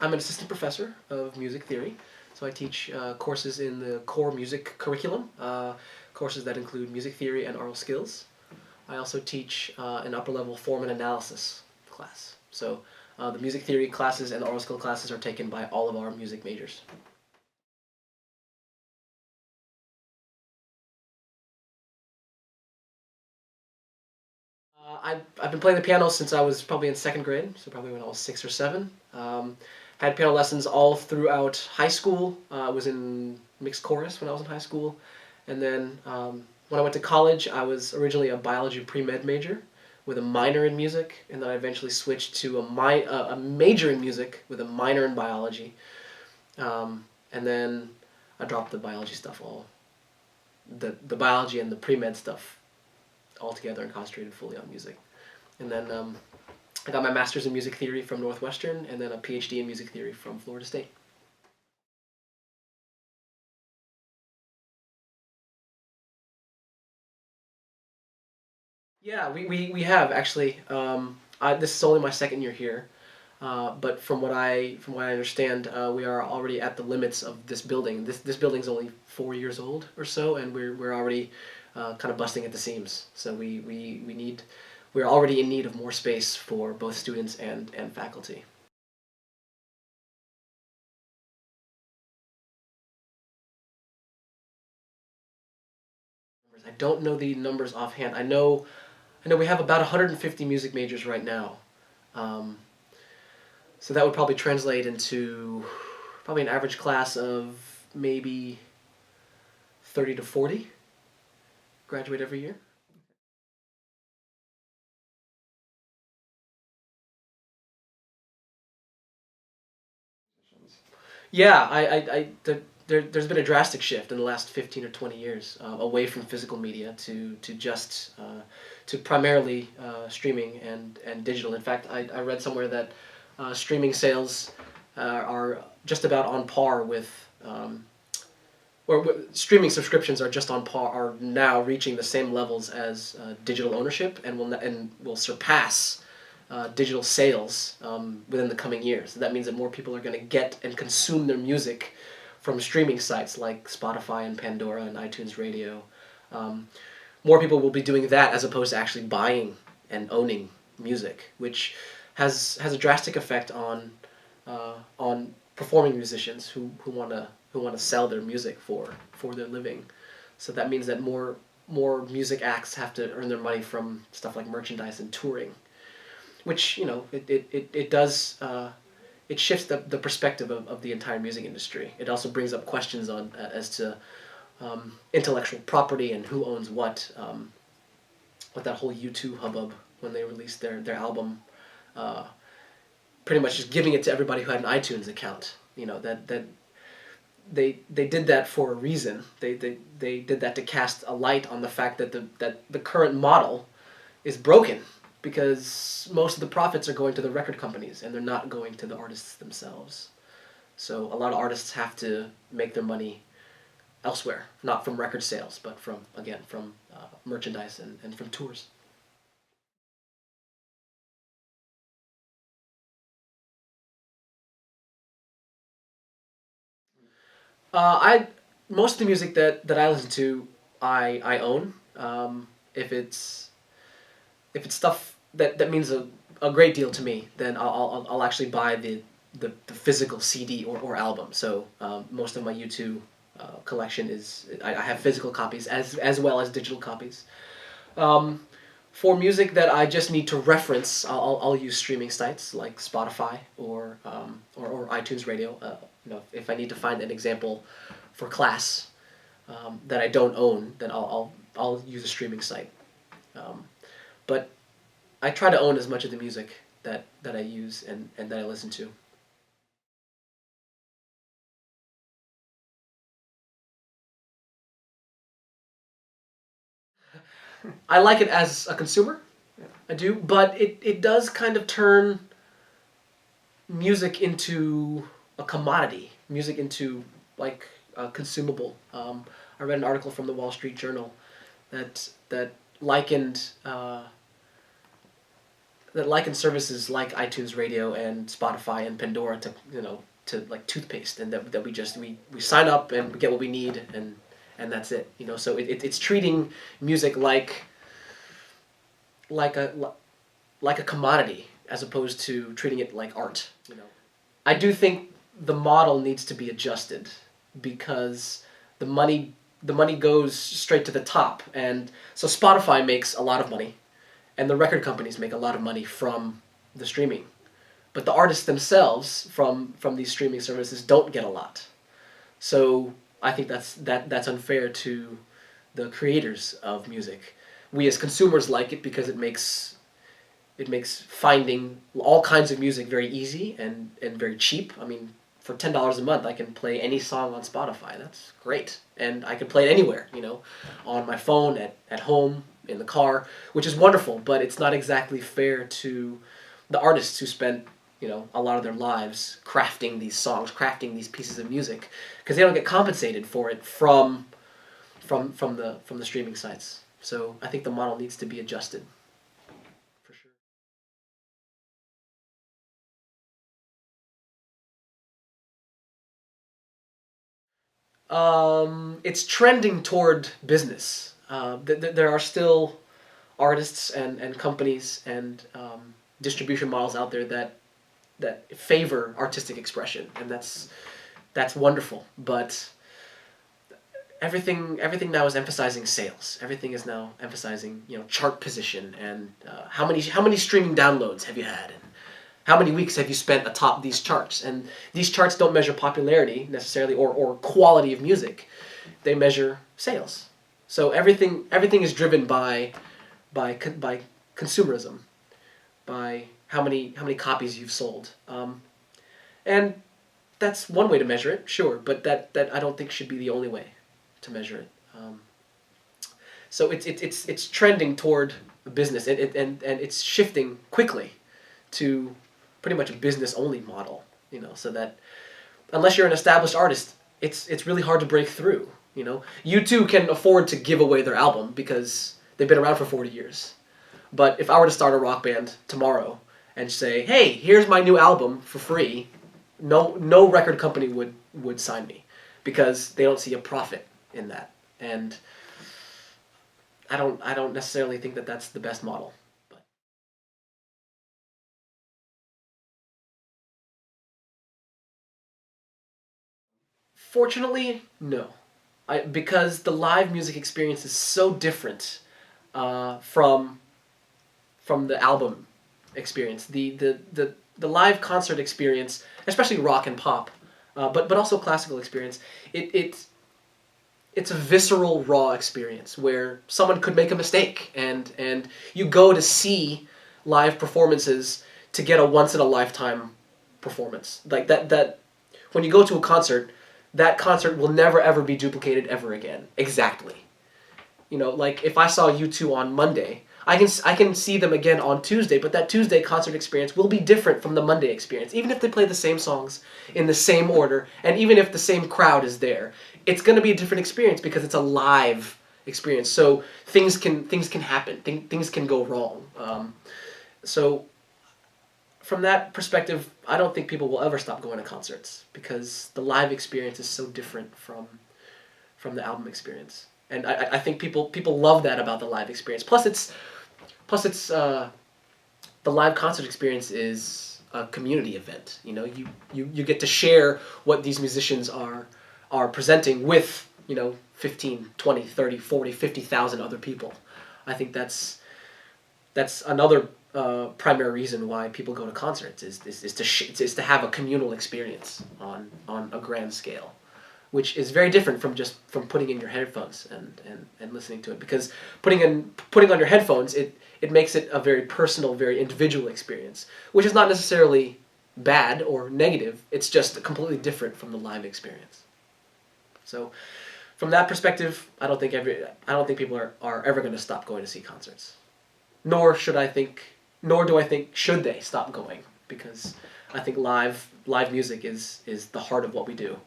I'm an assistant professor of music theory, so I teach courses in the core music curriculum, courses that include music theory and aural skills. I also teach an upper level form and analysis class. So the music theory classes and the aural skill classes are taken by all of our music majors. I've been playing the piano since I was probably in second grade, so probably when I was 6 or 7. Had piano lessons all throughout high school. I was in mixed chorus when I was in high school. And then when I went to college, I was originally a biology pre-med major with a minor in music, and then I eventually switched to a major in music with a minor in biology. And then I dropped the biology stuff the biology and the pre-med stuff all together and concentrated fully on music. And then I got my master's in music theory from Northwestern, and then a Ph.D. in music theory from Florida State. Yeah, we have actually. This is only my second year here, but from what I understand, we are already at the limits of this building. This building's only 4 years old or so, and we're already kind of busting at the seams. So we're already in need of more space for both students and faculty. I don't know the numbers offhand. I know we have about 150 music majors right now. Um, so that would probably translate into probably an average class of maybe 30 to 40 graduate every year. Yeah, there's been a drastic shift in the last 15 or 20 years away from physical media to just to primarily streaming and digital. In fact, I read somewhere that streaming sales are just about on par with streaming subscriptions are just on par are now reaching the same levels as digital ownership and will surpass digital sales within the coming years. So that means that more people are going to get and consume their music from streaming sites like Spotify and Pandora and iTunes Radio. Um, More people will be doing that as opposed to actually buying and owning music, which has a drastic effect on performing musicians who want to sell their music for their living. So that means that more music acts have to earn their money from stuff like merchandise and touring, which it does it shifts the perspective of the entire music industry. It also brings up questions on as to intellectual property and who owns what. With that whole U2 hubbub when they released their album, uh, pretty much just giving it to everybody who had an iTunes account. That they did that for a reason. They did that to cast a light on the fact that the current model is broken because most of the profits are going to the record companies and they're not going to the artists themselves. So a lot of artists have to make their money elsewhere, not from record sales, but from merchandise and from tours. I Most of the music that I listen to, I own. If it's stuff that means a great deal to me, then I'll actually buy the physical CD or album. So most of my U2 collection I have physical copies as well as digital copies. Um, for music that I just need to reference, I'll use streaming sites like Spotify or iTunes Radio. If I need to find an example for class that I don't own, then I'll use a streaming site. Um, but I try to own as much of the music that I use and that I listen to. I like it as a consumer, I do, but it does kind of turn music into a commodity, music into like a consumable. I read an article from the Wall Street Journal that likened that liken services like iTunes Radio and Spotify and Pandora to to like toothpaste, and that we sign up and we get what we need, and that's it. So it's treating music like a like a commodity as opposed to treating it like art. I do think the model needs to be adjusted because the money goes straight to the top, and so Spotify makes a lot of money, and the record companies make a lot of money from the streaming, but the artists themselves from these streaming services don't get a lot. So I think that's unfair to the creators of music. We as consumers like it because it makes finding all kinds of music very easy and very cheap. I mean, for $10 a month, I can play any song on Spotify. That's great. And I can play it anywhere, on my phone, at home, in the car, which is wonderful, but it's not exactly fair to the artists who spent, a lot of their lives crafting these songs, crafting these pieces of music, because they don't get compensated for it from the streaming sites. So I think the model needs to be adjusted, for sure. It's trending toward business. There are still artists and companies and distribution models out there that favor artistic expression, and that's wonderful. But everything now is emphasizing sales. Everything is now emphasizing chart position and how many streaming downloads have you had, and how many weeks have you spent atop these charts? And these charts don't measure popularity necessarily or quality of music. They measure sales. So everything is driven by consumerism, by how many copies you've sold. And that's one way to measure it, sure, but that I don't think should be the only way to measure it. So it's trending toward business, and it's shifting quickly to pretty much a business-only model, so that unless you're an established artist, it's really hard to break through, U2 can afford to give away their album because they've been around for 40 years. But if I were to start a rock band tomorrow and say, hey, here's my new album for free, no record company would sign me because they don't see a profit in that. And I don't necessarily think that that's the best model. But fortunately, no. Because the live music experience is so different from the album experience. The live concert experience, especially rock and pop, but also classical experience, it's a visceral, raw experience where someone could make a mistake, and you go to see live performances to get a once in a lifetime performance. Like that when you go to a concert, that concert will never ever be duplicated ever again. Exactly. Like if I saw U2 on Monday, I can see them again on Tuesday, but that Tuesday concert experience will be different from the Monday experience. Even if they play the same songs in the same order, and even if the same crowd is there, it's going to be a different experience because it's a live experience. So things can happen. Things can go wrong. So from that perspective, I don't think people will ever stop going to concerts because the live experience is so different from the album experience. And I think people love that about the live experience. Plus it's the live concert experience is a community event. You get to share what these musicians are presenting with 15, 20, 30, 40, 50,000 other people. I think that's another primary reason why people go to concerts is to have a communal experience on a grand scale, which is very different from putting in your headphones and listening to it. Because putting on your headphones, it makes it a very personal, very individual experience, which is not necessarily bad or negative. It's just completely different from the live experience. So, from that perspective, I don't think people are ever going to stop going to see concerts. Nor do I think should they stop going, because I think live music is the heart of what we do.